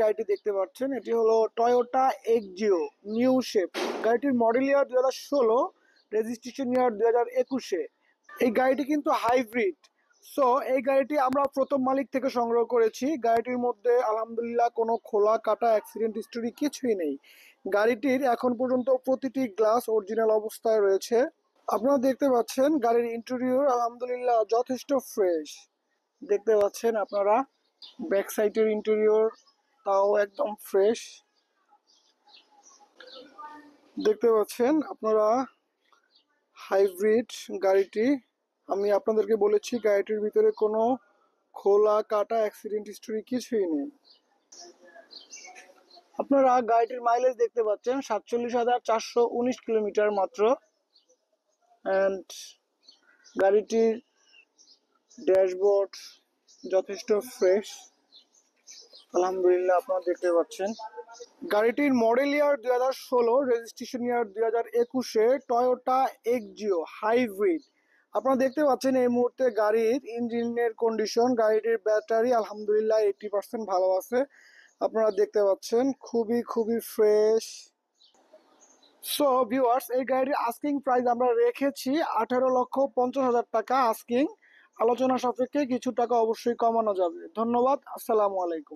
গাড়িটি দেখতে পাচ্ছেন, এটি হলো টয়োটা এক্সজিও নিউ শেপ। গাড়িটির মডেল ইয়ার 2016, রেজিস্ট্রেশন ইয়ার 2021-এ। এই গাড়িটি কিন্তু হাইব্রিড। সো এই গাড়িটি আমরা প্রথম মালিক থেকে সংগ্রহ করেছি। গাড়িটির মধ্যে আলহামদুলিল্লাহ কোনো খোলা কাটা অ্যাক্সিডেন্ট হিস্টোরি কিছুই নেই। গাড়িটির এখন পর্যন্ত প্রতিটি গ্লাস অরিজিনাল অবস্থায় রয়েছে। আপনারা দেখতে পাচ্ছেন গাড়ির ইন্টেরিয়র আলহামদুলিল্লাহ যথেষ্ট ফ্রেশ। দেখতে পাচ্ছেন আপনারা ব্যাক সাইডের ইন্টেরিয়র, তাও একদম ফ্রেশ। দেখতে পাচ্ছেন আপনারা হাইব্রিড গাড়িটি। আমি আপনাদেরকে বলেছি গাড়িটির ভিতরে কোনো খোলা কাটা অ্যাক্সিডেন্ট হিস্টোরি কিছুই নেই। আপনারা গাড়িটির মাইলেজ দেখতে পাচ্ছেন 47,419 কিলোমিটার মাত্র। অ্যান্ড গাড়িটির ড্যাশবোর্ড যথেষ্ট ফ্রেশ আলহামদুলিল্লাহ, আপনারা দেখতে পাচ্ছেন। গাড়িটির মডেল ইয়ার 2016, রেজিস্ট্রেশন ইয়ার 2021-এ টয়োটা এক্সজিও হাইব্রিড। আপনারা দেখতে পাচ্ছেন এই মুহূর্তে গাড়ির ইঞ্জিনের কন্ডিশন, গাড়িটির ব্যাটারি আলহামদুলিল্লাহ 80% ভালো আছে। আপনারা দেখতে পাচ্ছেন খুবই খুবই ফ্রেশ। সো ভিউয়ার্স, এই গাড়ির আস্কিং প্রাইস আমরা রেখেছি 18,50,000 টাকা আস্কিং। আলোচনা সাপেক্ষে কিছু টাকা অবশ্যই কমানো যাবে। ধন্যবাদ, আসসালামু আলাইকুম।